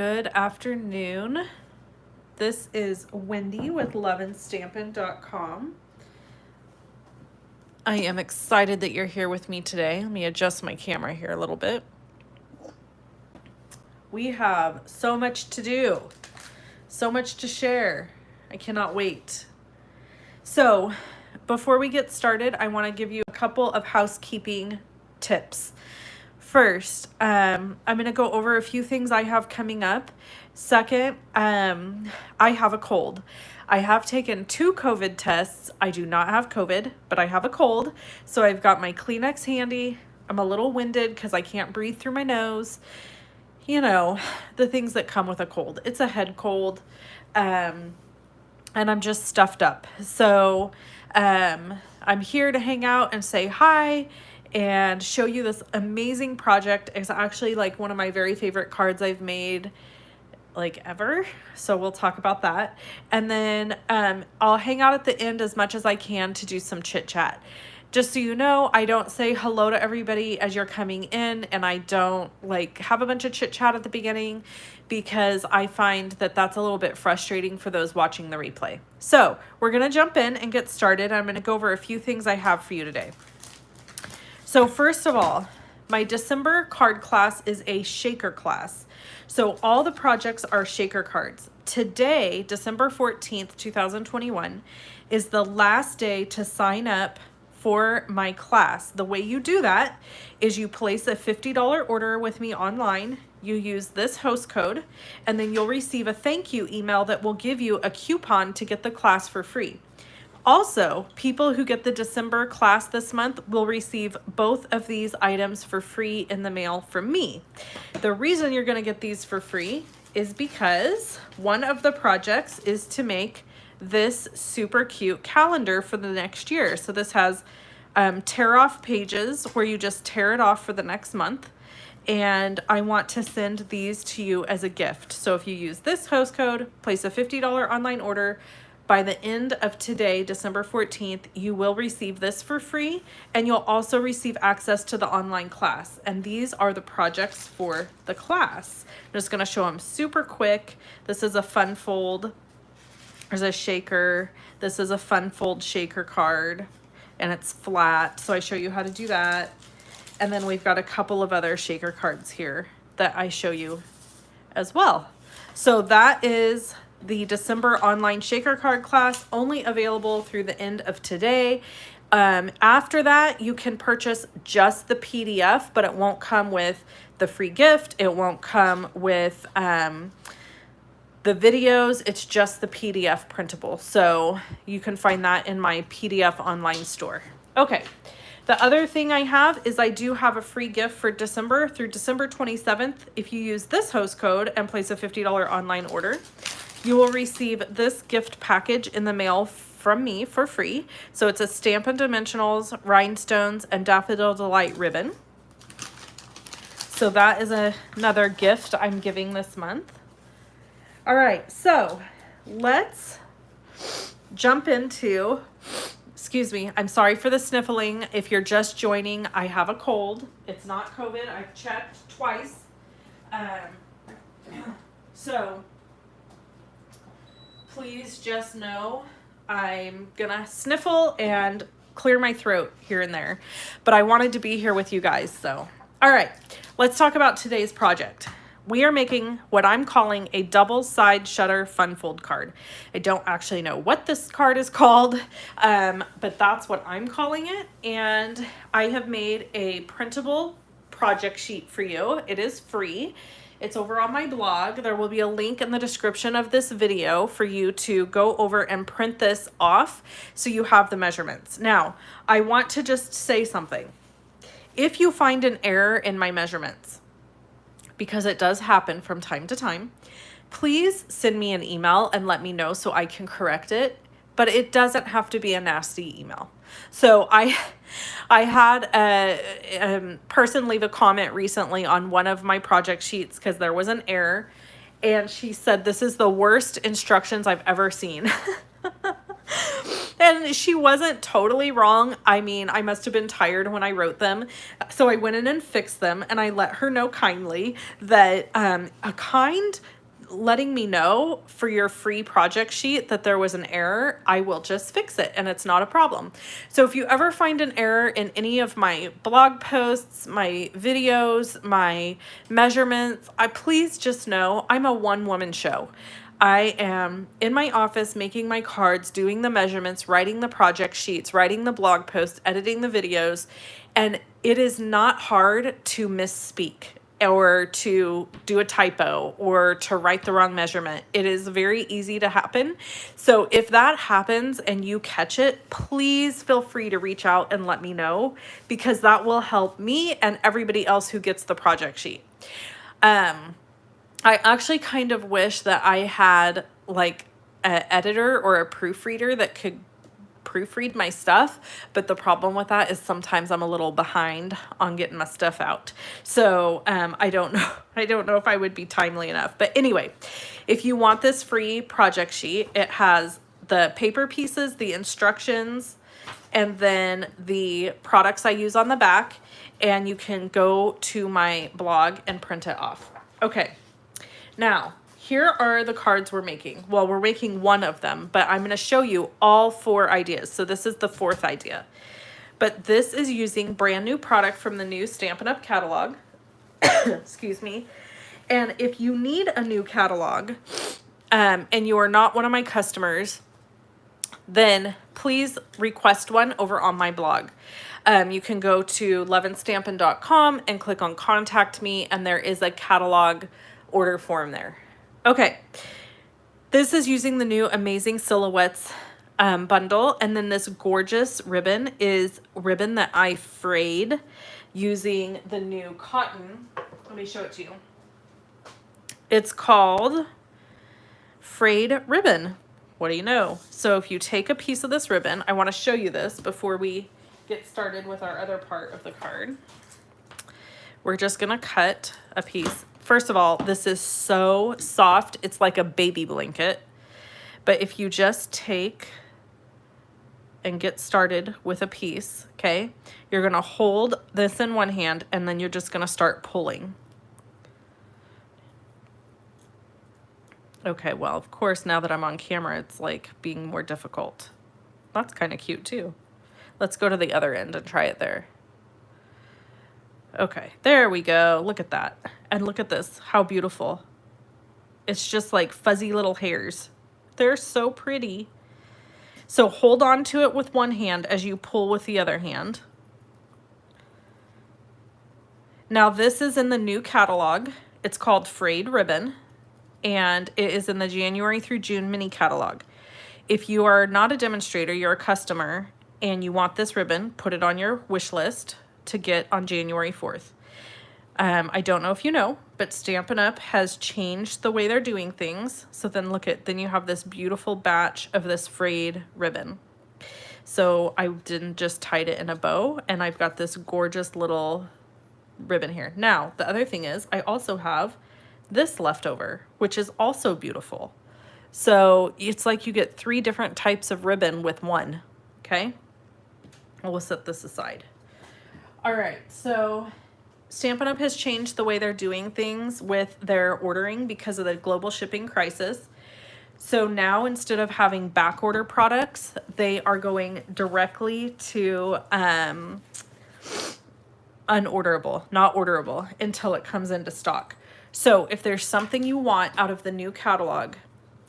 Good afternoon. This is Wendy with LUVLY.com. I am excited that you're here with me today. Let me adjust my camera here a little bit. We have so much to do, so much to share. I cannot wait. So before we get started, I want to give you a couple of housekeeping tips. First, I'm going to go over a few things I have coming up. Second, I have a cold. I have taken 2 COVID tests. I do not have COVID, but I have a cold. So I've got my Kleenex handy. I'm a little winded because I can't breathe through my nose. You know, the things that come with a cold. It's a head cold. And I'm just stuffed up. So I'm here to hang out and say hi and show you this amazing project. It's actually like one of my very favorite cards I've made like ever. So we'll talk about that. And then I'll hang out at the end as much as I can to do some chit chat. Just so you know, I don't say hello to everybody as you're coming in, and I don't like have a bunch of chit chat at the beginning because I find that that's a little bit frustrating for those watching the replay. So we're going to jump in and get started. I'm going to go over a few things I have for you today. So first of all, my December card class is a shaker class. So all the projects are shaker cards. Today, December 14th, 2021, is the last day to sign up for my class. The way you do that is you place a $50 order with me online. You use this host code, and then you'll receive a thank you email that will give you a coupon to get the class for free. Also, people who get the December class this month will receive both of these items for free in the mail from me. The reason you're going to get these for free is because one of the projects is to make this super cute calendar for the next year. So this has tear off pages where you just tear it off for the next month. And I want to send these to you as a gift. So if you use this host code, place a $50 online order, by the end of today, December 14th, you will receive this for free, and you'll also receive access to the online class. And these are the projects for the class. I'm just gonna show them super quick. This is a fun fold. There's a shaker. This is a fun fold shaker card, and it's flat. So I show you how to do that. And then we've got a couple of other shaker cards here that I show you as well. So that is the December online shaker card class, only available through the end of today. After that, you can purchase just the PDF, but it won't come with the free gift. It won't come with the videos. It's just the PDF printable. So you can find that in my PDF online store. Okay. The other thing I have is I do have a free gift for December through December 27th. If you use this host code and place a $50 online order, you will receive this gift package in the mail from me for free. So it's a Stampin' Dimensionals, Rhinestones, and Daffodil Delight ribbon. So that is another gift I'm giving this month. All right, so let's jump into, excuse me, I'm sorry for the sniffling. If you're just joining, I have a cold. It's not COVID. I've checked twice. So please just know I'm gonna sniffle and clear my throat here and there, but I wanted to be here with you guys. So, all right, let's talk about today's project. We are making what I'm calling a double side shutter fun fold card. I don't actually know what this card is called, but that's what I'm calling it. And I have made a printable project sheet for you. It is free. It's over on my blog. There will be a link in the description of this video for you to go over and print this off so you have the measurements. Now, I want to just say something. If you find an error in my measurements, because it does happen from time to time, please send me an email and let me know so I can correct it, but it doesn't have to be a nasty email. So I had a person leave a comment recently on one of my project sheets because there was an error, and she said, "This is the worst instructions I've ever seen." And she wasn't totally wrong. I mean, I must have been tired when I wrote them. So I went in and fixed them, and I let her know kindly that a kind letting me know for your free project sheet that there was an error, I will just fix it and it's not a problem. So if you ever find an error in any of my blog posts, my videos, my measurements, please just know I'm a one-woman show. I am in my office making my cards, doing the measurements, writing the project sheets, writing the blog posts, editing the videos, and it is not hard to misspeak or to do a typo or to write the wrong measurement. It is very easy to happen. So if that happens and you catch it, please feel free to reach out and let me know, because that will help me and everybody else who gets the project sheet. I actually kind of wish that I had like an editor or a proofreader that could proofread my stuff, but the problem with that is sometimes I'm a little behind on getting my stuff out. So I don't know if I would be timely enough. But anyway, if you want this free project sheet, it has the paper pieces, the instructions, and then the products I use on the back, and you can go to my blog and print it off. Okay, now here are the cards we're making. Well, we're making one of them, but I'm going to show you all 4 ideas. So this is the 4th idea. But this is using brand new product from the new Stampin' Up! Catalog. Excuse me. And if you need a new catalog and you are not one of my customers, then please request one over on my blog. You can go to loveandstampin.com and click on Contact Me, and there is a catalog order form there. Okay, this is using the new Amazing Silhouettes bundle, and then this gorgeous ribbon is ribbon that I frayed using the new cotton. Let me show it to you. It's called frayed ribbon. What do you know? So if you take a piece of this ribbon, I want to show you this before we get started with our other part of the card. We're just gonna cut a piece. First of all, this is so soft. It's like a baby blanket. But if you just take and get started with a piece, okay, you're gonna hold this in one hand and then you're just gonna start pulling. Okay, well, of course, now that I'm on camera, it's like being more difficult. That's kind of cute too. Let's go to the other end and try it there. Okay, there we go. Look at that. And look at this, how beautiful. It's just like fuzzy little hairs. They're so pretty. So hold on to it with one hand as you pull with the other hand. Now this is in the new catalog. It's called Frayed Ribbon, and it is in the January through June mini catalog. If you are not a demonstrator, you're a customer, and you want this ribbon, put it on your wish list to get on January 4th. I don't know if you know, but Stampin' Up! Has changed the way they're doing things. So then then you have this beautiful batch of this frayed ribbon. So I didn't just tied it in a bow, and I've got this gorgeous little ribbon here. Now, the other thing is I also have this leftover, which is also beautiful. So it's like you get 3 different types of ribbon with one, okay? We'll set this aside. All right, so Stampin' Up! Has changed the way they're doing things with their ordering because of the global shipping crisis. So now instead of having back order products, they are going directly to unorderable, not orderable until it comes into stock. So if there's something you want out of the new catalog,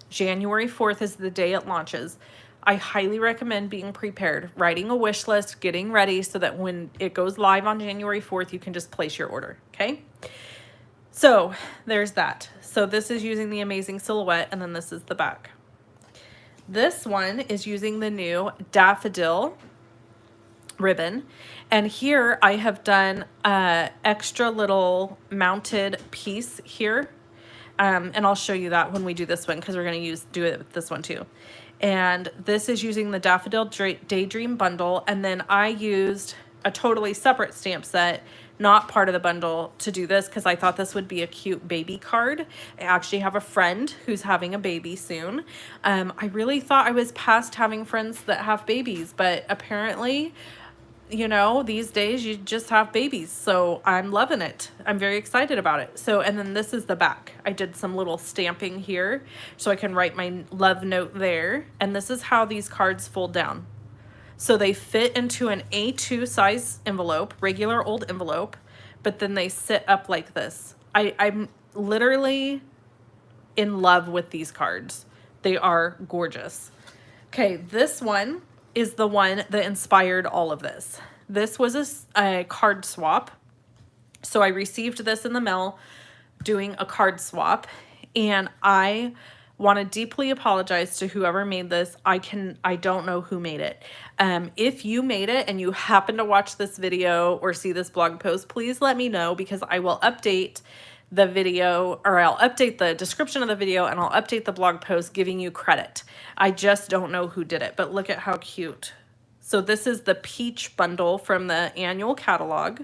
January 4th is the day it launches. I highly recommend being prepared, writing a wish list, getting ready so that when it goes live on January 4th, you can just place your order, okay? So there's that. So this is using the Amazing Silhouette, and then this is the back. This one is using the new Daffodil ribbon, and here I have done a extra little mounted piece here, and I'll show you that when we do this one because we're going to do it with this one too. And this is using the Daffodil Daydream bundle, and then I used a totally separate stamp set not part of the bundle to do this because I thought this would be a cute baby card. I actually have a friend who's having a baby soon. I really thought I was past having friends that have babies, but apparently, you know, these days you just have babies. So I'm loving it. I'm very excited about it. So, and then this is the back. I did some little stamping here so I can write my love note there. And this is how these cards fold down. So they fit into an A2 size envelope, regular old envelope, but then they sit up like this. I'm literally in love with these cards. They are gorgeous. Okay, this one is the one that inspired all of this. This was a card swap. So I received this in the mail doing a card swap, and I want to deeply apologize to whoever made this. I don't know who made it. If you made it and you happen to watch this video or see this blog post, please let me know, because I will update the video, or I'll update the description of the video, and I'll update the blog post giving you credit. I just don't know who did it, but look at how cute. So this is the peach bundle from the annual catalog,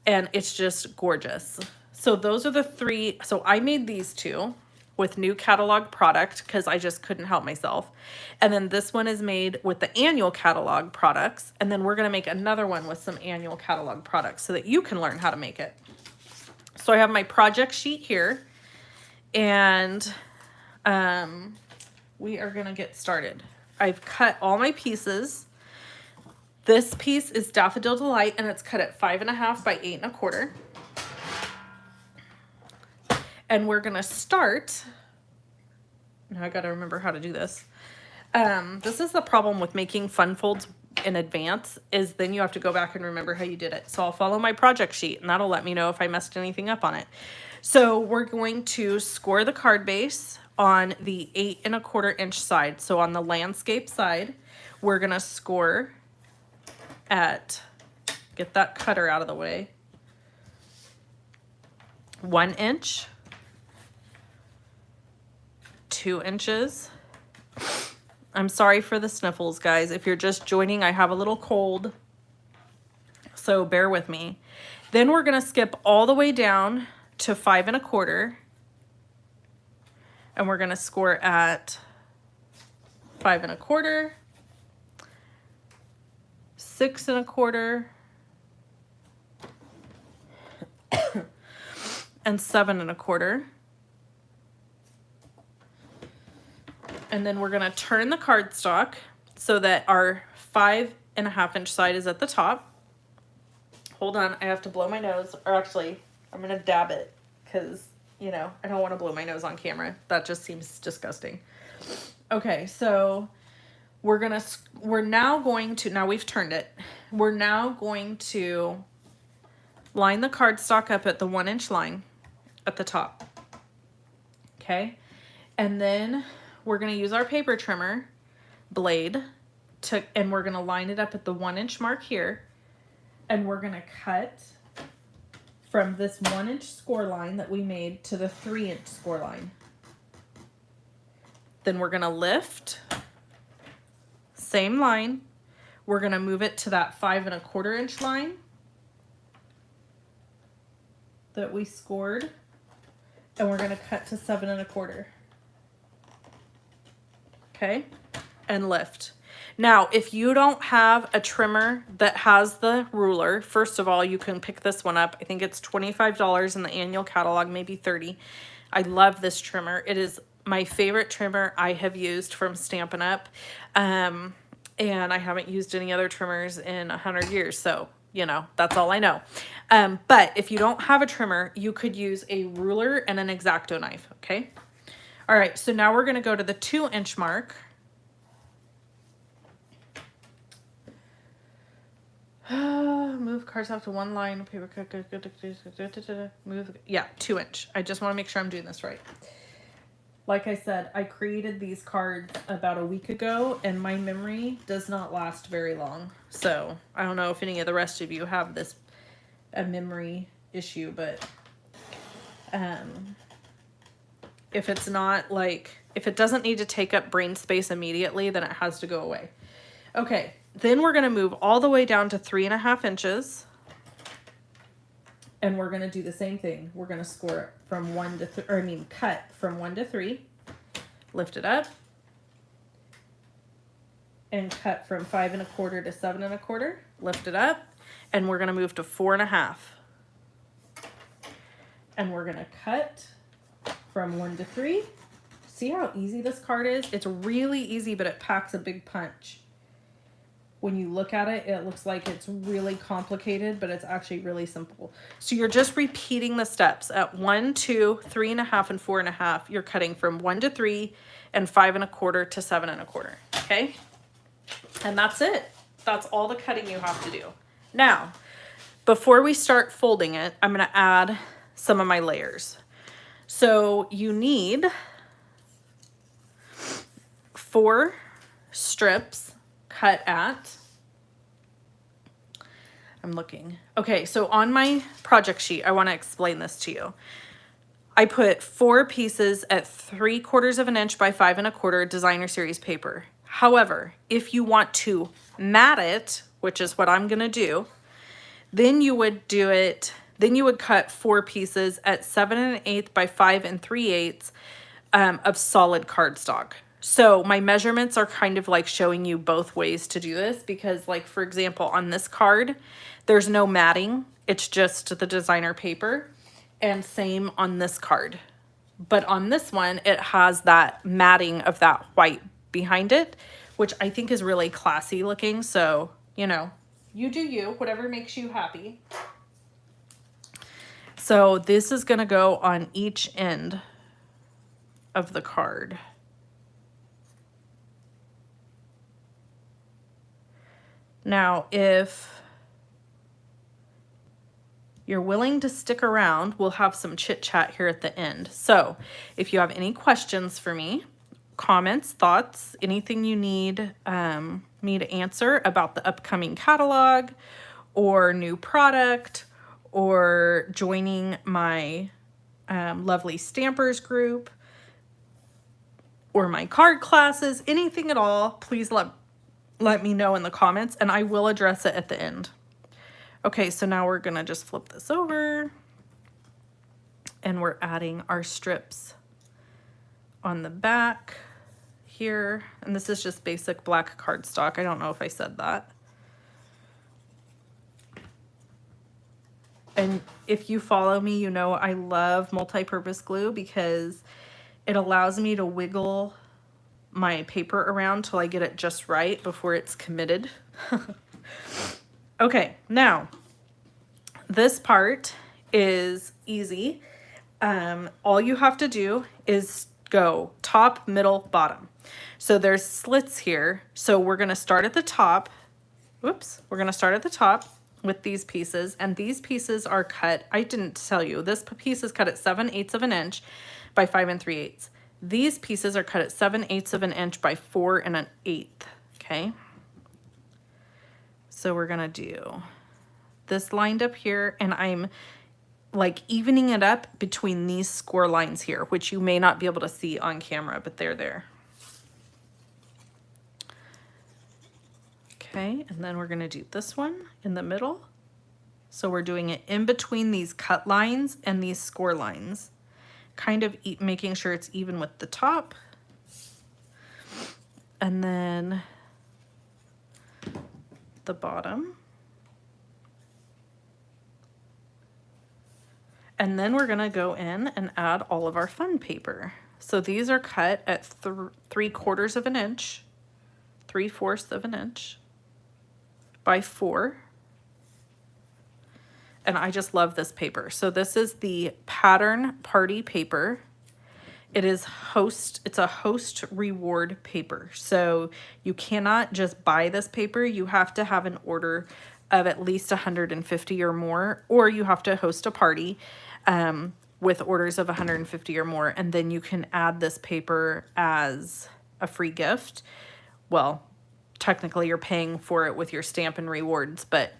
and it's just gorgeous. So those are the three. So I made these two with new catalog product because I just couldn't help myself. And then this one is made with the annual catalog products. And then we're going to make another one with some annual catalog products so that you can learn how to make it. So I have my project sheet here, and we are going to get started. I've cut all my pieces. This piece is Daffodil Delight, and it's cut at 5.5 by 8.25. And we're going to start. Now I got to remember how to do this. This is the problem with making fun folds in advance, is then you have to go back and remember how you did it. So I'll follow my project sheet, and that'll let me know if I messed anything up on it. So we're going to score the card base on the 8.25 inch side. So on the landscape side, we're going to score at, get that cutter out of the way, 1 inch, 2 inches. I'm sorry for the sniffles, guys. If you're just joining, I have a little cold, so bear with me. Then we're gonna skip all the way down to 5.25, and we're gonna score at 5.25, 6.25, and 7.25. And then we're gonna turn the cardstock so that our 5.5 inch side is at the top. Hold on, I have to blow my nose, or actually, I'm gonna dab it, because, you know, I don't wanna blow my nose on camera. That just seems disgusting. Okay, so we're now going to, now we've turned it, we're now going to line the cardstock up at the 1 inch line at the top. Okay, and then we're going to use our paper trimmer blade and we're going to line it up at the 1 inch mark here, and we're going to cut from this 1 inch score line that we made to the 3 inch score line. Then we're going to lift, same line, we're going to move it to that 5.25 inch line that we scored, and we're going to cut to 7.25. Okay, and lift. Now, if you don't have a trimmer that has the ruler, first of all, you can pick this one up. I think it's $25 in the annual catalog, maybe $30. I love this trimmer. It is my favorite trimmer I have used from Stampin' Up. And I haven't used any other trimmers in 100 years, so, you know, that's all I know. But if you don't have a trimmer, you could use a ruler and an X-Acto knife, okay? All right, so now we're gonna go to the 2 inch mark. Move cards off to one line, paper cut, move, yeah, 2 inch. I just wanna make sure I'm doing this right. Like I said, I created these cards about a week ago, and my memory does not last very long. So I don't know if any of the rest of you have a memory issue, but if it's not like, if it doesn't need to take up brain space immediately, then it has to go away. Okay, then we're gonna move all the way down to 3.5 inches. And we're going to do the same thing. We're going to score it from 1 to cut from 1 to 3, lift it up, and cut from 5 1/4 to 7 1/4, lift it up, and we're going to move to 4 1/2. And we're going to cut from 1 to 3. See how easy this card is? It's really easy, but it packs a big punch. When you look at it, it looks like it's really complicated, but it's actually really simple. So you're just repeating the steps. At 1, 2, 3 1/2, and 4 1/2, you're cutting from 1 to 3 and 5 1/4 to 7 1/4. Okay? And that's it. That's all the cutting you have to do. Now, before we start folding it, I'm going to add some of my layers. So you need 4 strips cut at, I'm looking. Okay, so on my project sheet, I want to explain this to you. I put 4 pieces at 3/4 of an inch by 5 1/4 designer series paper. However, if you want to mat it, which is what I'm going to do, then you would do it, then you would cut 4 pieces at 7 1/8 by 5 3/8 of solid cardstock. So my measurements are kind of like showing you both ways to do this, because like, for example, on this card, there's no matting. It's just the designer paper, and same on this card. But on this one, it has that matting of that white behind it, which I think is really classy looking. So, you know, you do you, whatever makes you happy. So this is going to go on each end of the card. Now, if you're willing to stick around, we'll have some chit chat here at the end. So if you have any questions for me, comments, thoughts, anything you need me to answer about the upcoming catalog or new product, or joining my Lovely Stampers group or my card classes, anything at all, please let me know in the comments, and I will address it at the end. Okay, so now we're gonna just flip this over, and we're adding our strips on the back here. And this is just basic black cardstock. I don't know if I said that. And if you follow me, you know I love multi-purpose glue because it allows me to wiggle my paper around till I get it just right before it's committed. Okay, now this part is easy. All you have to do is go top, middle, bottom. So there's slits here. So we're gonna start at the top. Whoops, we're gonna start at the top with these pieces, and these pieces are cut, I didn't tell you, this piece is cut at 7/8 of an inch by 5 3/8. These pieces are cut at 7/8 of an inch by 4 1/8, okay? So we're gonna do this lined up here, and I'm like evening it up between these score lines here, which you may not be able to see on camera, but they're there. Okay, and then we're gonna do this one in the middle. So we're doing it in between these cut lines and these score lines, kind of making sure it's even with the top. And then the bottom. And then we're gonna go in and add all of our fun paper. So these are cut at 3/4 of an inch, 3/4 of an inch by 4. And I just love this paper. So this is the Pattern Party paper. It is it's a host reward paper. So you cannot just buy this paper. You have to have an order of at least 150 or more, or you have to host a party with orders of 150 or more, and then you can add this paper as a free gift. Well, technically you're paying for it with your STAMPIN rewards, but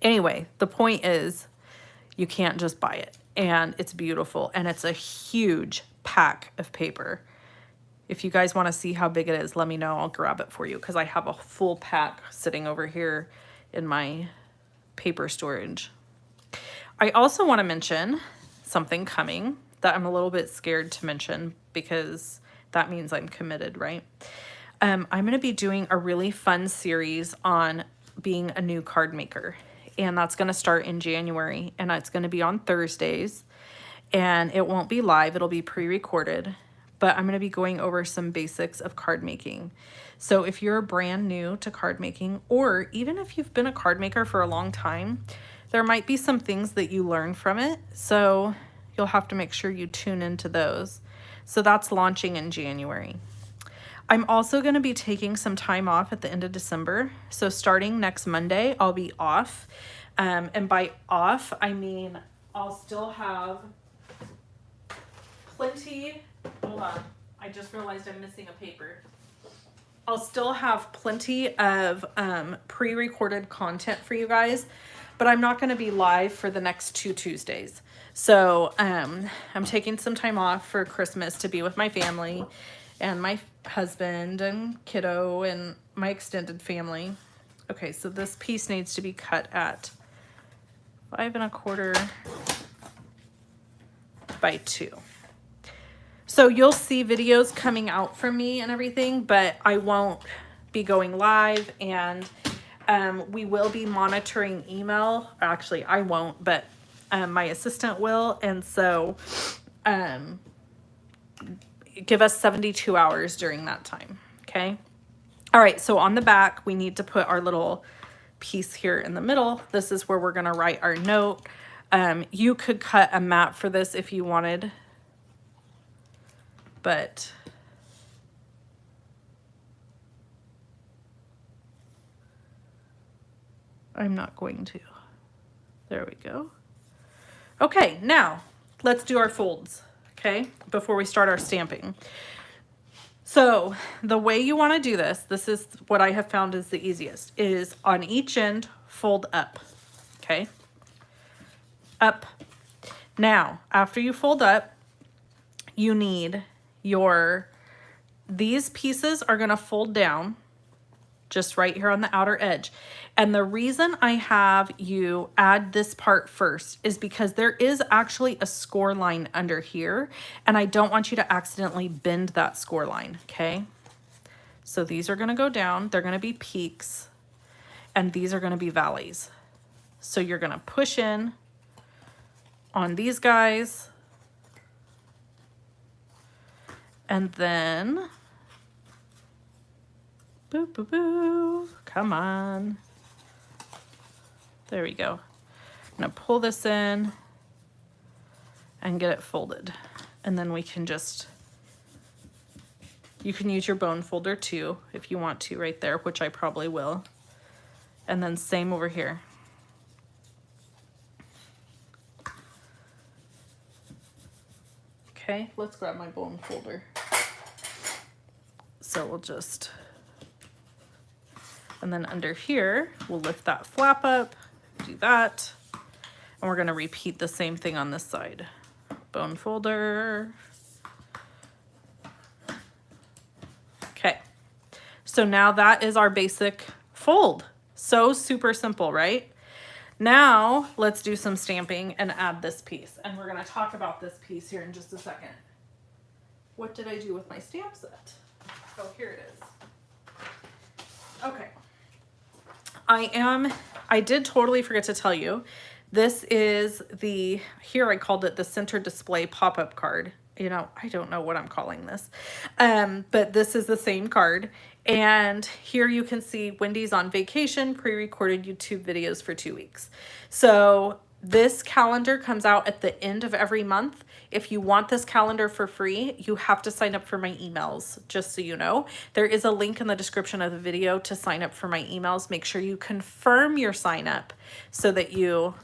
anyway, the point is you can't just buy it, and it's beautiful, and it's a huge pack of paper. If you guys want to see how big it is, let me know. I'll grab it for you because I have a full pack sitting over here in my paper storage. I also want to mention something coming that I'm a little bit scared to mention because that means I'm committed, right? I'm going to be doing a really fun series on being a new card maker, and that's going to start in January, and it's going to be on Thursdays, and it won't be live. It'll be pre-recorded, but I'm going to be going over some basics of card making. So if you're brand new to card making, or even if you've been a card maker for a long time, there might be some things that you learn from it. So you'll have to make sure you tune into those. So that's launching in January. I'm also going to be taking some time off at the end of December. So starting next Monday, I'll be off. And by off, I mean I'll still have plenty. Hold on. I just realized I'm missing a paper. I'll still have plenty of pre-recorded content for you guys, but I'm not going to be live for the next 2 Tuesdays. So I'm taking some time off for Christmas to be with my family and my husband and kiddo and my extended family. Okay, so this piece needs to be cut at 5 1/4 by 2. So you'll see videos coming out from me and everything, but I won't be going live, and we will be monitoring email. Actually, I won't, but my assistant will. And so give us 72 hours during that time. Okay. All right. So on the back, we need to put our little piece here in the middle. This is where we're going to write our note. You could cut a mat for this if you wanted, but I'm not going to. There we go. Okay, now let's do our folds, okay, before we start our stamping. So the way you want to do this, this is what I have found is the easiest, is on each end, fold up, okay? Up. Now, after you fold up, you need these pieces are going to fold down just right here on the outer edge. And the reason I have you add this part first is because there is actually a score line under here, and I don't want you to accidentally bend that score line, okay? So these are going to go down. They're going to be peaks, and these are going to be valleys. So you're going to push in on these guys, and then boo, boo, boo. Come on. There we go. I'm going to pull this in and get it folded. And then we can just, you can use your bone folder too if you want to right there, which I probably will. And then same over here. Okay, let's grab my bone folder. So we'll just, and then under here, we'll lift that flap up, do that. And we're gonna repeat the same thing on this side. Bone folder. Okay, so now that is our basic fold. So super simple, right? Now let's do some stamping and add this piece. And we're gonna talk about this piece here in just a second. What did I do with my stamp set? Oh, here it is. Okay. I did totally forget to tell you, this is here I called it the center display pop-up card. You know, I don't know what I'm calling this, but this is the same card. And here you can see Wendy's on vacation, pre-recorded YouTube videos for 2 weeks. So this calendar comes out at the end of every month. If you want this calendar for free, you have to sign up for my emails, just so you know. There is a link in the description of the video to sign up for my emails. Make sure you confirm your sign up so that you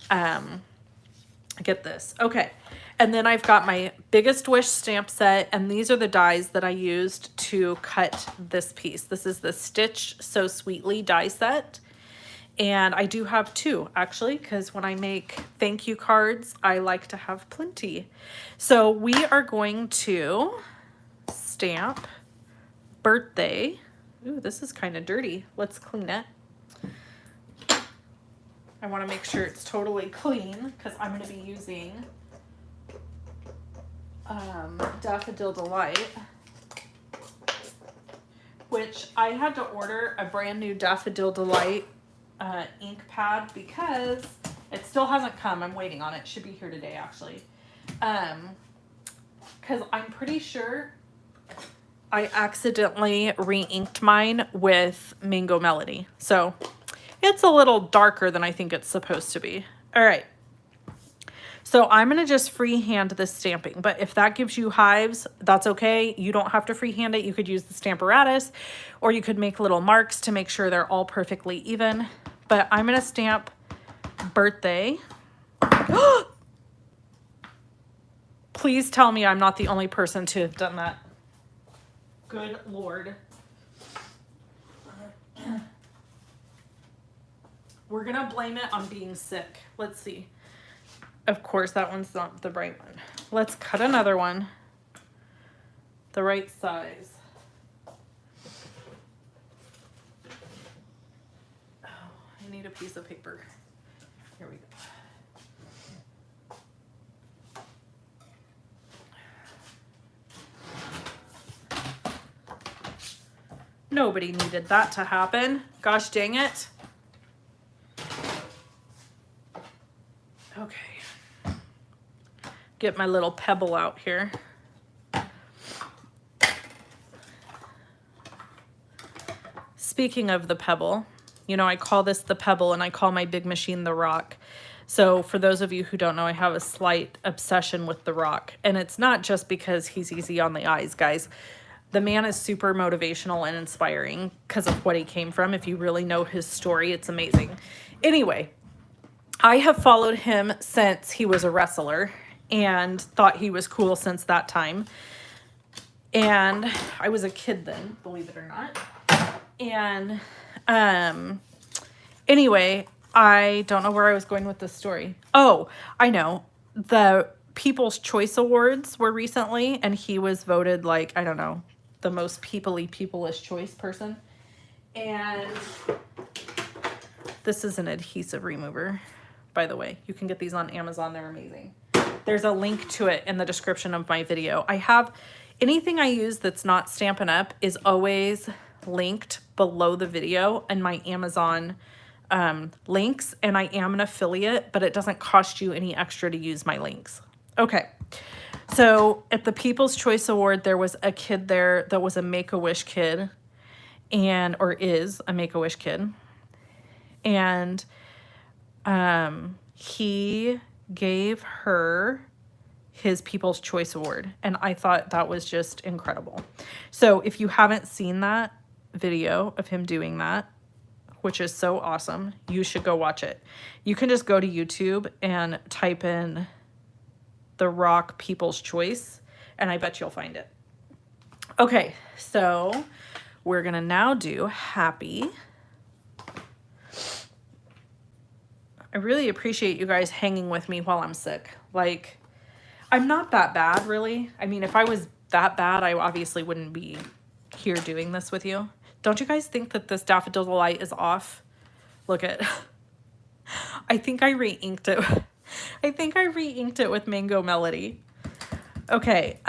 get this. Okay, and then I've got my Biggest Wish stamp set, and these are the dies that I used to cut this piece. This is the Stitch So Sweetly die set. And I do have 2 actually, because when I make thank you cards, I like to have plenty. So we are going to stamp birthday. Ooh, this is kind of dirty. Let's clean it. I want to make sure it's totally clean because I'm going to be using Daffodil Delight, which I had to order a brand new Daffodil Delight ink pad because it still hasn't come. I'm waiting on it. It should be here today, actually. Because I'm pretty sure I accidentally re-inked mine with Mango Melody. So it's a little darker than I think it's supposed to be. All right. So I'm going to just freehand this stamping, but if that gives you hives, that's okay. You don't have to freehand it. You could use the Stamparatus, or you could make little marks to make sure they're all perfectly even. But I'm going to stamp birthday. Please tell me I'm not the only person to have done that. Good Lord. We're going to blame it on being sick. Let's see. Of course, that one's not the right one. Let's cut another one. The right size. Oh, I need a piece of paper. Here we go. Nobody needed that to happen. Gosh dang it. Okay. Get my little pebble out here. Speaking of the pebble, you know, I call this the pebble and I call my big machine the rock. So for those of you who don't know, I have a slight obsession with the rock. And it's not just because he's easy on the eyes, guys. The man is super motivational and inspiring because of what he came from. If you really know his story, it's amazing. Anyway, I have followed him since he was a wrestler and thought he was cool since that time. And I was a kid then, believe it or not. And anyway, I don't know where I was going with this story. Oh, I know. The People's Choice Awards were recently, and he was voted, like, I don't know, the most peopleish choice person. And this is an adhesive remover, by the way. You can get these on Amazon. They're amazing. There's a link to it in the description of my video. I have anything I use that's not Stampin' Up! Is always linked below the video and my Amazon links, and I am an affiliate, but it doesn't cost you any extra to use my links. Okay, so at the People's Choice Award, there was a kid there that was a Make-A-Wish kid, and or is a Make-A-Wish kid, and he gave her his People's Choice Award, and I thought that was just incredible. So if you haven't seen that video of him doing that, which is so awesome, you should go watch it. You can just go to YouTube and type in The Rock People's Choice, and I bet you'll find it. Okay, so we're gonna now do Happy. I really appreciate you guys hanging with me while I'm sick. Like, I'm not that bad, really. I mean, if I was that bad, I obviously wouldn't be here doing this with you. Don't you guys think that this Daffodil Delight is off? Look at, I think I re-inked it. I think I re-inked it with Mango Melody. Okay,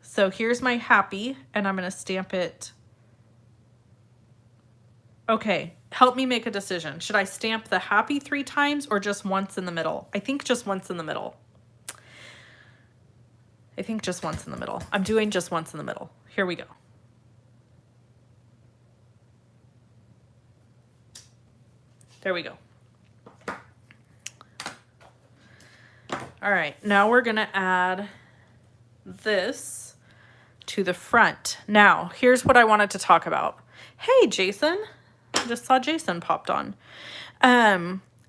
so here's my Happy, and I'm gonna stamp it. Okay, help me make a decision. Should I stamp the Happy 3 times or just once in the middle? I think just once in the middle. I think just once in the middle. I'm doing just once in the middle. Here we go. There we go. All right, now we're gonna add this to the front. Now, here's what I wanted to talk about. Hey, Jason. I just saw Jason popped on.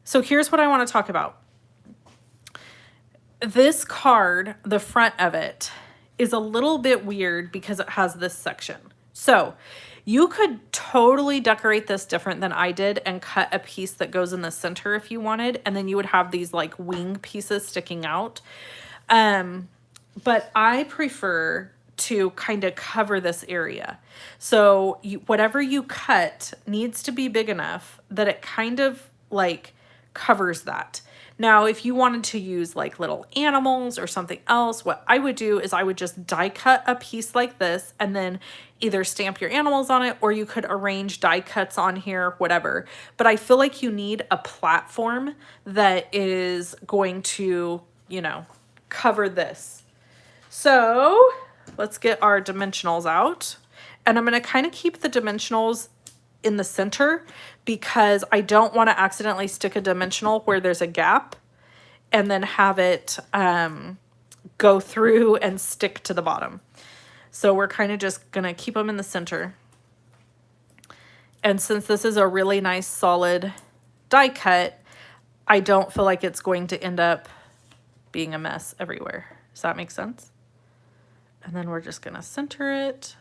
So here's what I want to talk about. This card, the front of it, is a little bit weird because it has this section. So you could totally decorate this different than I did and cut a piece that goes in the center if you wanted, and then you would have these like wing pieces sticking out. But I prefer to kind of cover this area. So whatever you cut needs to be big enough that it kind of like covers that. Now, if you wanted to use like little animals or something else, what I would do is I would just die cut a piece like this and then either stamp your animals on it, or you could arrange die cuts on here, whatever. But I feel like you need a platform that is going to, you know, cover this. So let's get our dimensionals out. And I'm going to kind of keep the dimensionals in the center because I don't want to accidentally stick a dimensional where there's a gap and then have it go through and stick to the bottom. So we're kind of just going to keep them in the center. And since this is a really nice solid die cut, I don't feel like it's going to end up being a mess everywhere. Does that make sense? And then we're just going to center it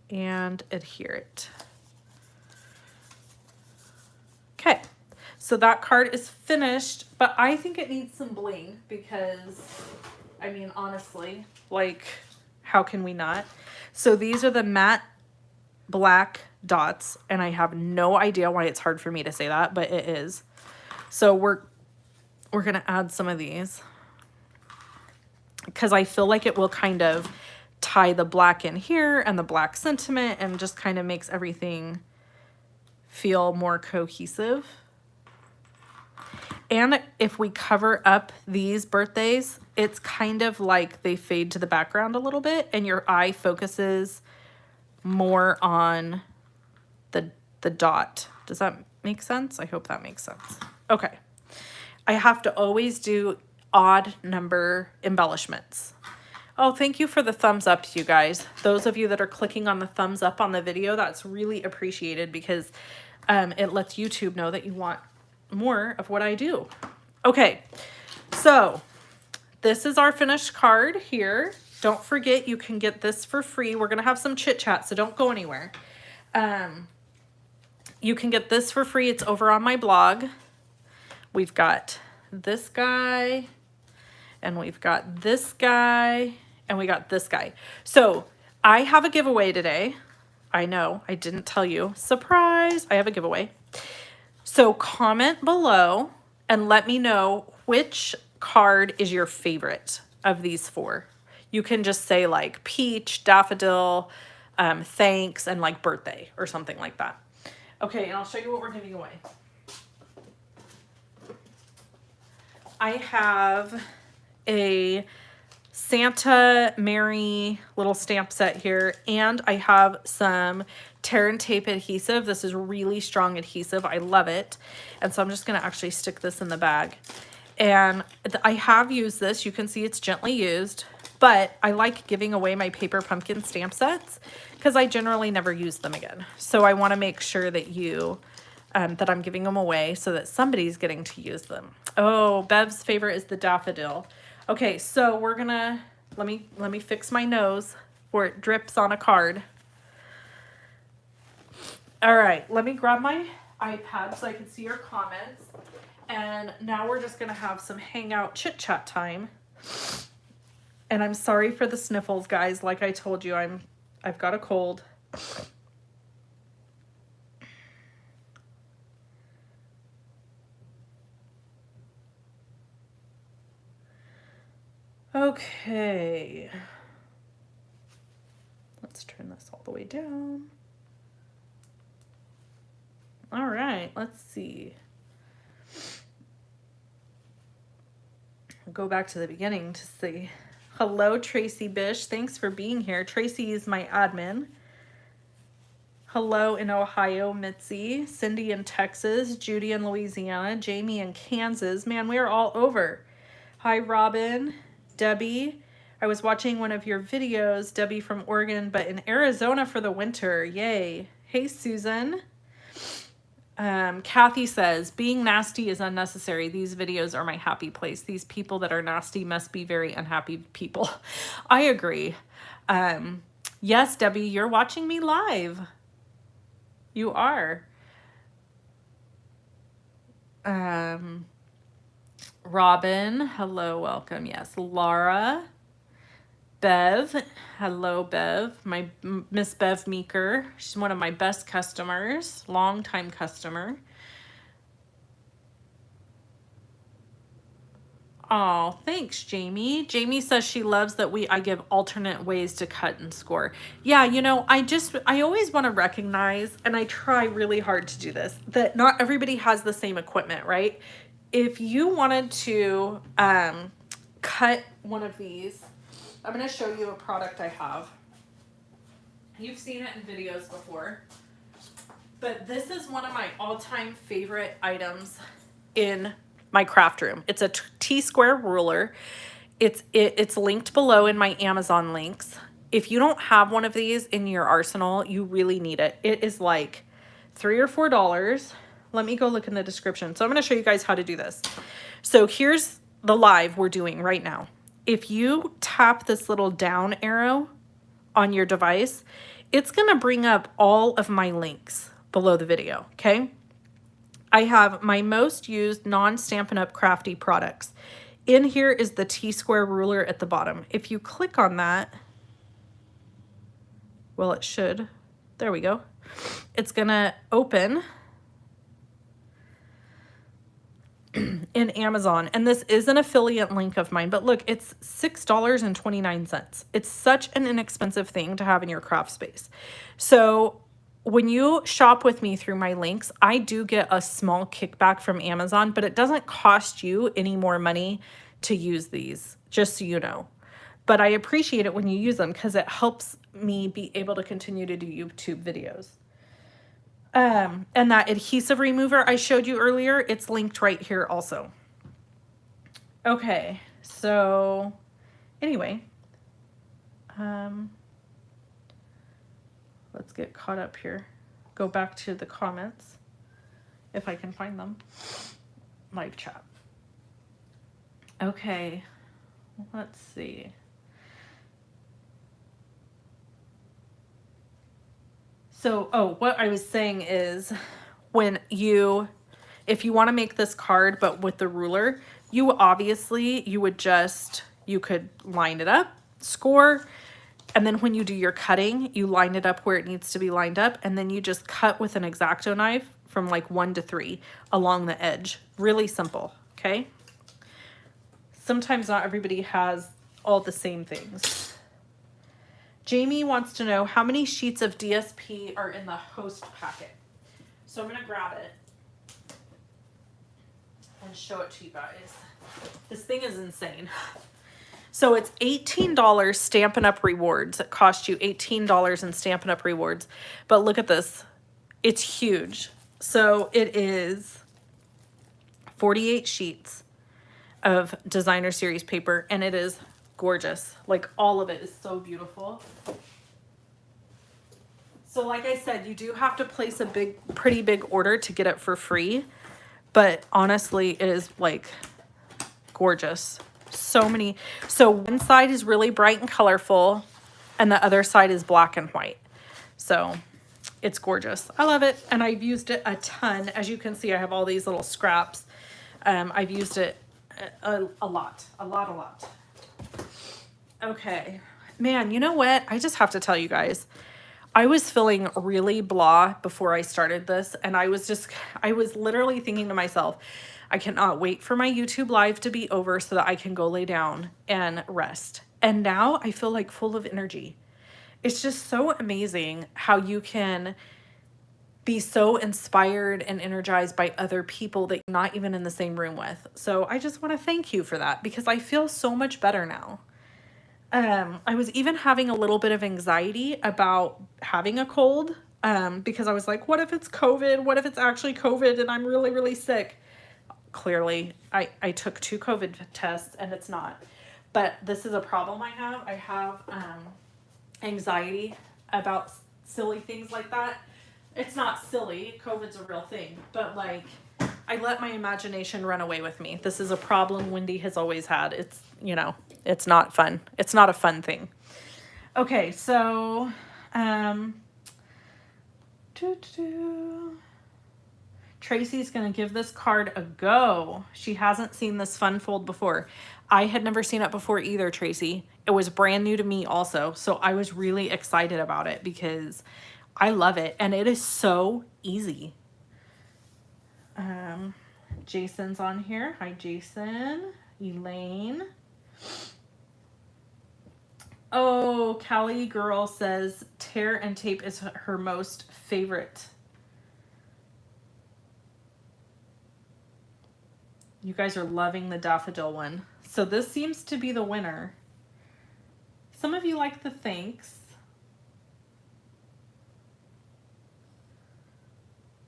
and adhere it. Okay, so that card is finished, but I think it needs some bling because, I mean, honestly, like, how can we not? So these are the matte black dots, and I have no idea why it's hard for me to say that, but it is. So we're gonna add some of these because I feel like it will kind of tie the black in here and the black sentiment and just kind of makes everything feel more cohesive. And if we cover up these birthdays, it's kind of like they fade to the background a little bit and your eye focuses more on the dot. Does that make sense? I hope that makes sense. Okay. I have to always do odd number embellishments. Oh, thank you for the thumbs up, you guys. Those of you that are clicking on the thumbs up on the video, that's really appreciated because it lets YouTube know that you want more of what I do. Okay, so this is our finished card here. Don't forget, you can get this for free. We're gonna have some chit chat, so don't go anywhere. You can get this for free. It's over on my blog. We've got this guy, and we've got this guy, and we got this guy. So I have a giveaway today. I know, I didn't tell you. Surprise, I have a giveaway. So comment below and let me know which card is your favorite of these four. You can just say like peach, daffodil, thanks, and like birthday or something like that. Okay, and I'll show you what we're giving away. I have a Santa Mary little stamp set here, and I have some tear and tape adhesive. This is really strong adhesive. I love it. And so I'm just gonna actually stick this in the bag. And I have used this. You can see it's gently used, but I like giving away my paper pumpkin stamp sets because I generally never use them again. So I wanna make sure that that I'm giving them away so that somebody's getting to use them. Oh, Bev's favorite is the daffodil. Okay, so we're gonna, let me fix my nose before it drips on a card. All right, let me grab my iPad so I can see your comments. And now we're just gonna have some hangout chit chat time. And I'm sorry for the sniffles, guys. Like I told you, I've got a cold. Okay, let's turn this all the way down. All right, let's see. I'll go back to the beginning to see. Hello, Tracy Bish. Thanks for being here. Tracy is my admin. Hello in Ohio, Mitzi. Cindy in Texas. Judy in Louisiana. Jamie in Kansas. Man, we are all over. Hi, Robin. Debbie, I was watching one of your videos, Debbie from Oregon, but in Arizona for the winter. Yay. Hey, Susan. Kathy says, being nasty is unnecessary. These videos are my happy place. These people that are nasty must be very unhappy people. I agree. Yes, Debbie, you're watching me live. You are. Robin, hello, welcome. Yes, Laura, Bev, hello, Bev. My Miss Bev Meeker, she's one of my best customers, long-time customer. Oh, thanks, Jamie. Jamie says she loves that I give alternate ways to cut and score. Yeah, you know, I always want to recognize, and I try really hard to do this, that not everybody has the same equipment, right? If you wanted to cut one of these, I'm going to show you a product I have. You've seen it in videos before, but this is one of my all-time favorite items in my craft room. It's a T-square ruler. It's linked below in my Amazon links. If you don't have one of these in your arsenal, you really need it. It is like $3 or $4. Let me go look in the description. So I'm going to show you guys how to do this. So here's the live we're doing right now. If you tap this little down arrow on your device, it's going to bring up all of my links below the video, okay? I have my most used non-Stampin' Up! Crafty products. In here is the T-square ruler at the bottom. If you click on that, well, it should. There we go. It's going to open in Amazon. And this is an affiliate link of mine, but look, it's $6.29. It's such an inexpensive thing to have in your craft space. So when you shop with me through my links, I do get a small kickback from Amazon, but it doesn't cost you any more money to use these, just so you know. But I appreciate it when you use them because it helps me be able to continue to do YouTube videos. And that adhesive remover I showed you earlier, it's linked right here also. Okay, so anyway, let's get caught up here. Go back to the comments if I can find them. Live chat. Okay, let's see. So, oh, what I was saying is if you want to make this card, but with the ruler, you could line it up, score, and then when you do your cutting, you line it up where it needs to be lined up, and then you just cut with an X-Acto knife from like 1 to 3 along the edge. Really simple, okay? Sometimes not everybody has all the same things. Jamie wants to know how many sheets of DSP are in the host packet. So I'm going to grab it and show it to you guys. This thing is insane. So it's $18 Stampin' Up! Rewards. It cost you $18 in Stampin' Up! Rewards. But look at this. It's huge. So it is 48 sheets of designer series paper, and it is gorgeous. Like, all of it is so beautiful. So like I said, you do have to place a pretty big order to get it for free, but honestly, it is like gorgeous. So many. So one side is really bright and colorful, and the other side is black and white. So it's gorgeous. I love it, and I've used it a ton. As you can see, I have all these little scraps. I've used it a lot. Okay, man, you know what? I just have to tell you guys, I was feeling really blah before I started this, and I was literally thinking to myself, I cannot wait for my YouTube live to be over so that I can go lay down and rest. And now I feel like full of energy. It's just so amazing how you can be so inspired and energized by other people that you're not even in the same room with. So I just want to thank you for that, because I feel so much better now. I was even having a little bit of anxiety about having a cold, because I was like, what if it's COVID? What if it's actually COVID and I'm really, really sick? Clearly, I took 2 COVID tests and it's not. But this is a problem I have. I have anxiety about silly things like that. It's not silly. COVID's a real thing. But like, I let my imagination run away with me. This is a problem Wendy has always had. It's, you know, it's not fun. It's not a fun thing. Okay, so Tracy's going to give this card a go. She hasn't seen this fun fold before. I had never seen it before either, Tracy. It was brand new to me also. So I was really excited about it because I love it. And it is so easy. Jason's on here. Hi, Jason. Elaine. Oh, Callie Girl says tear and tape is her most favorite. You guys are loving the daffodil one. So this seems to be the winner. Some of you like the thanks.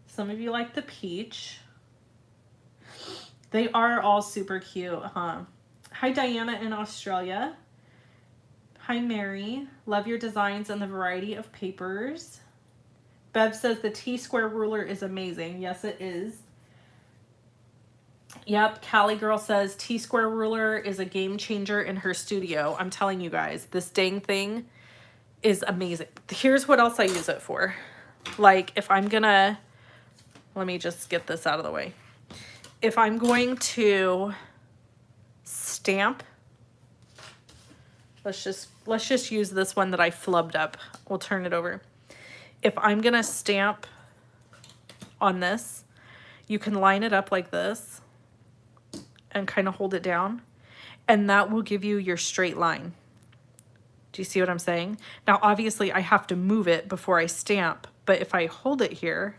Some of you like the peach. They are all super cute, huh? Hi, Diana in Australia. Hi, Mary. Love your designs and the variety of papers. Bev says the T-square ruler is amazing. Yes, it is. Yep, Callie Girl says T-square ruler is a game changer in her studio. I'm telling you guys, this dang thing is amazing. Here's what else I use it for. Like if I'm gonna, let me just get this out of the way. If I'm going to stamp, let's just use this one that I flubbed up. We'll turn it over. If I'm gonna stamp on this, you can line it up like this and kind of hold it down, and that will give you your straight line. Do you see what I'm saying? Now, obviously I have to move it before I stamp, but if I hold it here,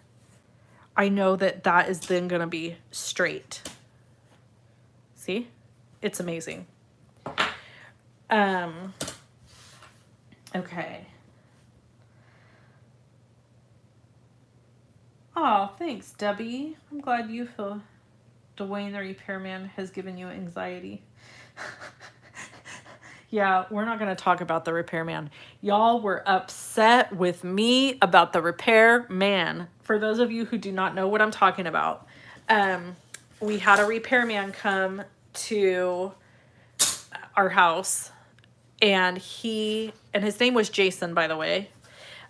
I know that that is then gonna be straight. See? It's amazing. Okay. Oh, thanks, Debbie. I'm glad you feel Dwayne the repairman has given you anxiety. Yeah, we're not going to talk about the repairman. Y'all were upset with me about the repairman. For those of you who do not know what I'm talking about, we had a repairman come to our house, and his name was Jason, by the way.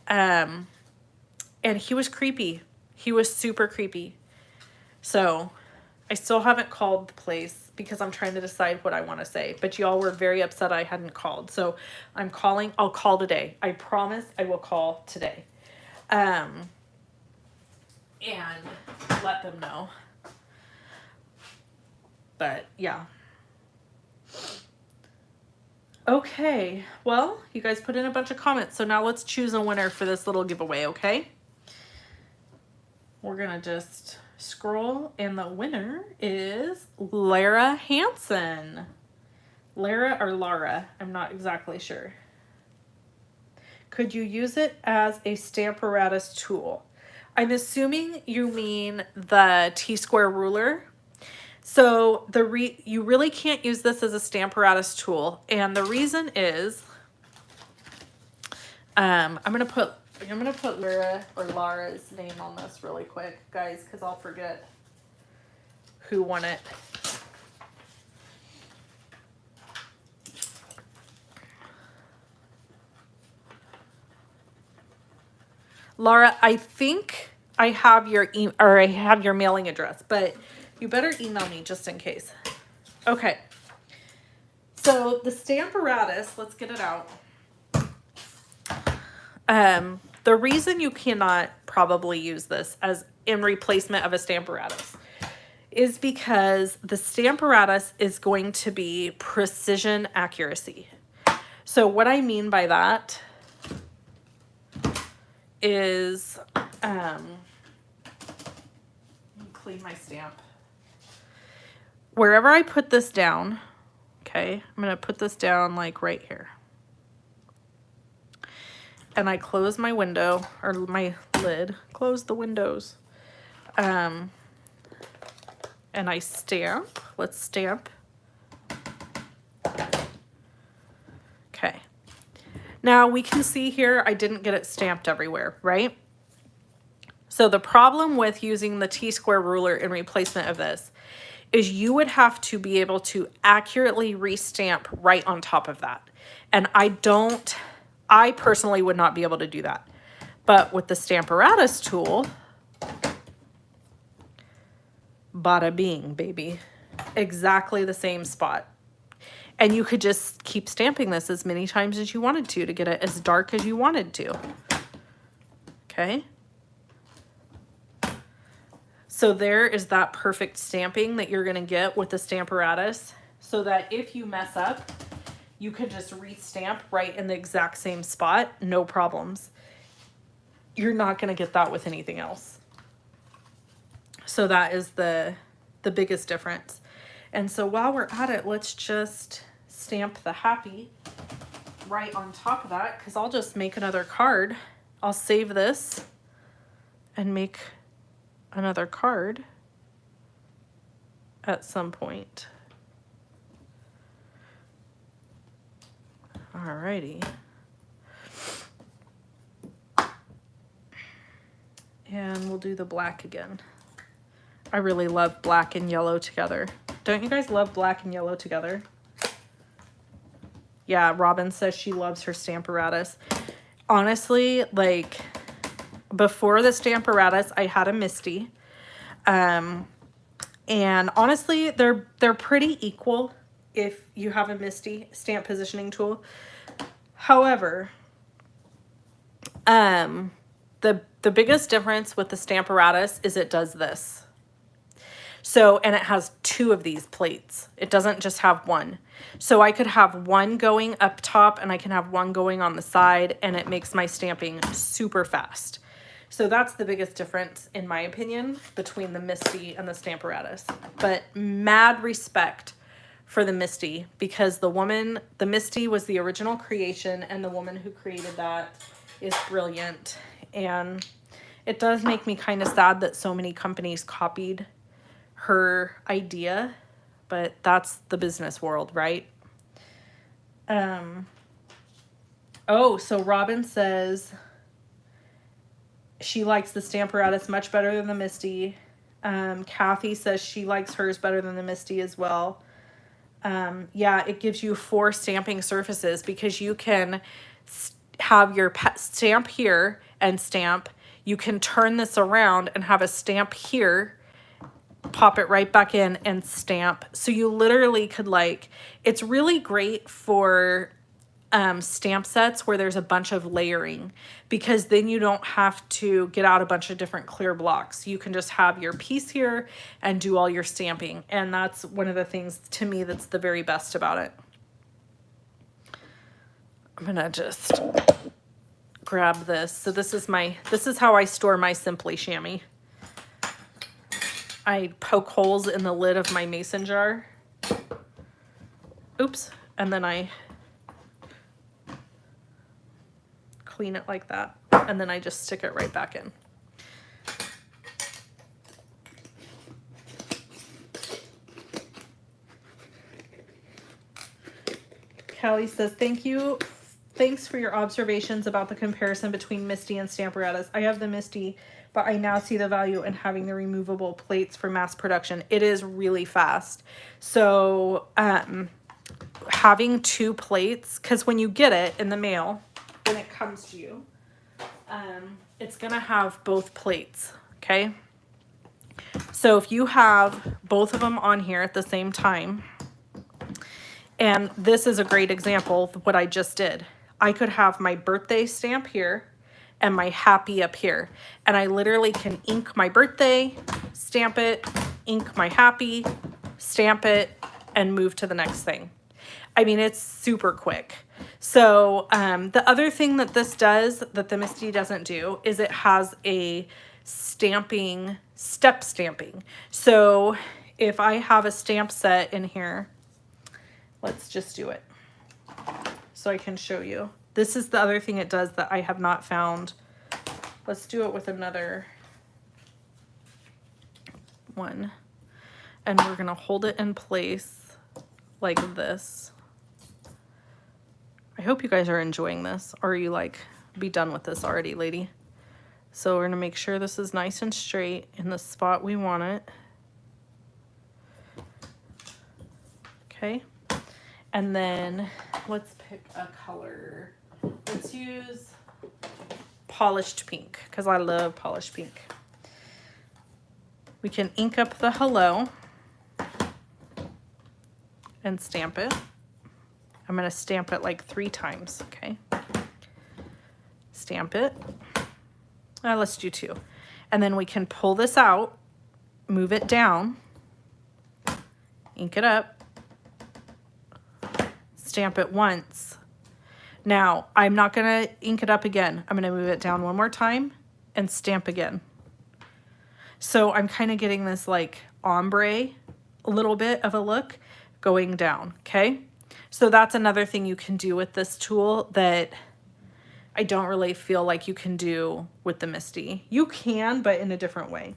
And he was creepy. He was super creepy. So I still haven't called the place because I'm trying to decide what I want to say. But y'all were very upset I hadn't called. So I'm calling. I'll call today. I promise I will call today. And let them know. But yeah. Okay. Well, you guys put in a bunch of comments. So now let's choose a winner for this little giveaway, okay? We're going to just scroll, and the winner is Lara Hansen. Lara or Lara, I'm not exactly sure. Could you use it as a Stamparatus tool? I'm assuming you mean the T-square ruler. So you really can't use this as a Stamparatus tool, and the reason is I'm gonna put Lara or Lara's name on this really quick, guys, because I'll forget who won it. Laura, I think I have your I have your mailing address, but you better email me just in case. Okay. So the Stamparatus, let's get it out. The reason you cannot probably use this as in replacement of a Stamparatus is because the Stamparatus is going to be precision accuracy. So what I mean by that is, let me clean my stamp. Wherever I put this down, okay, I'm going to put this down like right here. And I close my window, or my lid, close the windows. And I stamp. Let's stamp. Okay. Now we can see here I didn't get it stamped everywhere, right? So the problem with using the T-square ruler in replacement of this is you would have to be able to accurately restamp right on top of that. And I personally would not be able to do that. But with the Stamparatus tool, bada bing, baby. Exactly the same spot. And you could just keep stamping this as many times as you wanted to get it as dark as you wanted to. Okay. So there is that perfect stamping that you're going to get with the Stamparatus. so that if you mess up, you can just restamp right in the exact same spot, no problems. You're not going to get that with anything else. So that is the biggest difference. And so while we're at it, let's just stamp the happy right on top of that, because I'll just make another card. I'll save this and make another card at some point. Alrighty. And we'll do the black again. I really love black and yellow together. Don't you guys love black and yellow together? Yeah, Robin says she loves her Stamparatus. Honestly, like, before the Stamparatus, I had a Misty. And honestly, they're pretty equal if you have a Misty stamp positioning tool. However, the biggest difference with the Stamparatus is it does this. So, and it has 2 of these plates. It doesn't just have one. So I could have one going up top and I can have one going on the side, and it makes my stamping super fast. So that's the biggest difference, in my opinion, between the Misty and the Stamparatus. But mad respect for the Misty, because the Misty was the original creation, and the woman who created that is brilliant. And it does make me kind of sad that so many companies copied her idea, but that's the business world, right? Oh, so Robin says she likes the Stamparatus much better than the Misty. Kathy says she likes hers better than the Misty as well. Yeah, it gives you 4 stamping surfaces, because you can have your stamp here and stamp. You can turn this around and have a stamp here, pop it right back in and stamp. So you literally could, like, it's really great for stamp sets where there's a bunch of layering, because then you don't have to get out a bunch of different clear blocks. You can just have your piece here and do all your stamping. And that's one of the things, to me, that's the very best about it. I'm gonna just grab this. So this is how I store my Simply chamois. I poke holes in the lid of my mason jar. Oops. And then I clean it like that. And then I just stick it right back in. Callie says, thanks for your observations about the comparison between Misty and Stamparatus. I have the Misty, but I now see the value in having the removable plates for mass production. It is really fast. So having 2 plates, because when you get it in the mail, when it comes to you, it's gonna have both plates, okay? So if you have both of them on here at the same time, and this is a great example of what I just did. I could have my birthday stamp here and my happy up here. And I literally can ink my birthday, stamp it, ink my happy, stamp it, and move to the next thing. I mean, it's super quick. So the other thing that this does that the Misty doesn't do is it has a stamping, step stamping. So if I have a stamp set in here, let's just do it so I can show you. This is the other thing it does that I have not found. Let's do it with another one. And we're gonna hold it in place like this. I hope you guys are enjoying this, or are you like, be done with this already, lady? So we're gonna make sure this is nice and straight in the spot we want it. Okay. And then let's pick a color. Let's use polished pink, because I love polished pink. We can ink up the hello and stamp it. I'm going to stamp it like 3 times, okay? Stamp it. Let's do 2. And then we can pull this out, move it down, ink it up, stamp it once. Now, I'm not going to ink it up again. I'm going to move it down one more time and stamp again. So I'm kind of getting this like ombre, a little bit of a look going down, okay? So that's another thing you can do with this tool that I don't really feel like you can do with the Misty. You can, but in a different way.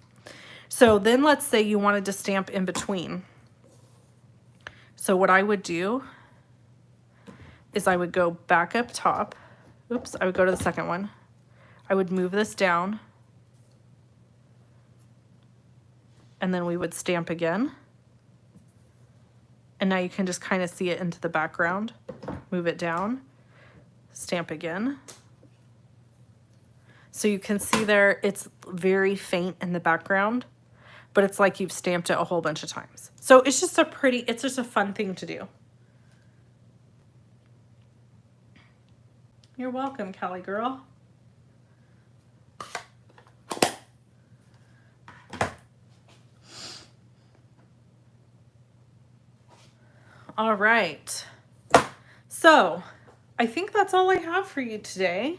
So then let's say you wanted to stamp in between. So what I would do is I would go back up top. Oops, I would go to the second one. I would move this down. And then we would stamp again. And now you can just kind of see it into the background. Move it down, stamp again. So you can see there, it's very faint in the background, but it's like you've stamped it a whole bunch of times. So it's just it's just a fun thing to do. You're welcome, Callie girl. All right. So I think that's all I have for you today.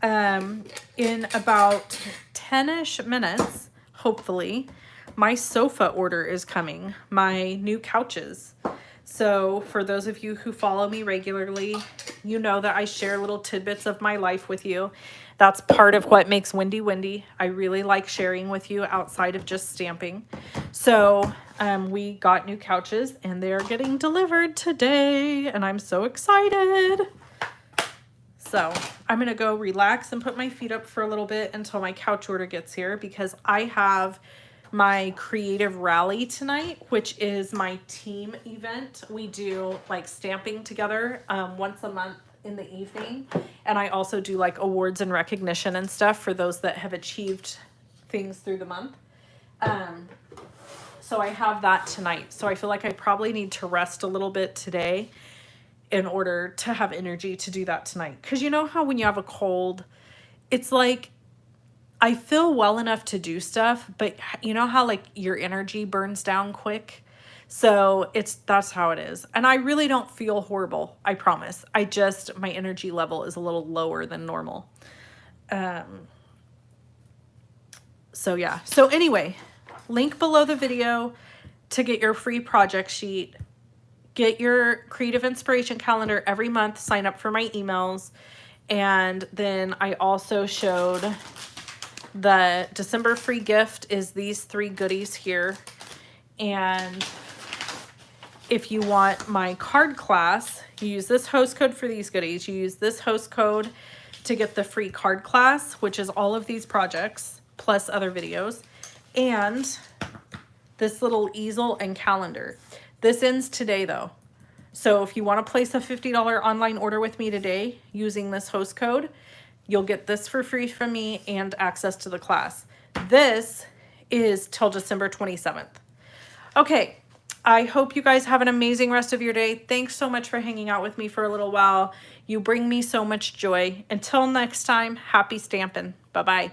In about 10-ish minutes, hopefully, my sofa order is coming, my new couches. So for those of you who follow me regularly, you know that I share little tidbits of my life with you. That's part of what makes Wendy Wendy. I really like sharing with you outside of just stamping. So we got new couches and they're getting delivered today and I'm so excited. So I'm going to go relax and put my feet up for a little bit until my couch order gets here, because I have my creative rally tonight, which is my team event. We do like stamping together once a month in the evening. And I also do like awards and recognition and stuff for those that have achieved things through the month. So I have that tonight. So I feel like I probably need to rest a little bit today in order to have energy to do that tonight. Because you know how when you have a cold, it's like I feel well enough to do stuff, but you know how like your energy burns down quick? So that's how it is. And I really don't feel horrible, I promise. My energy level is a little lower than normal. So yeah. So anyway, link below the video to get your free project sheet. Get your creative inspiration calendar every month. Sign up for my emails. And then I also showed the December free gift is these 3 goodies here. And if you want my card class, you use this host code for these goodies. You use this host code to get the free card class, which is all of these projects plus other videos. And this little easel and calendar. This ends today though. So if you want to place a $50 online order with me today using this host code, you'll get this for free from me and access to the class. This is till December 27th. Okay, I hope you guys have an amazing rest of your day. Thanks so much for hanging out with me for a little while. You bring me so much joy. Until next time, happy stamping. Bye-bye.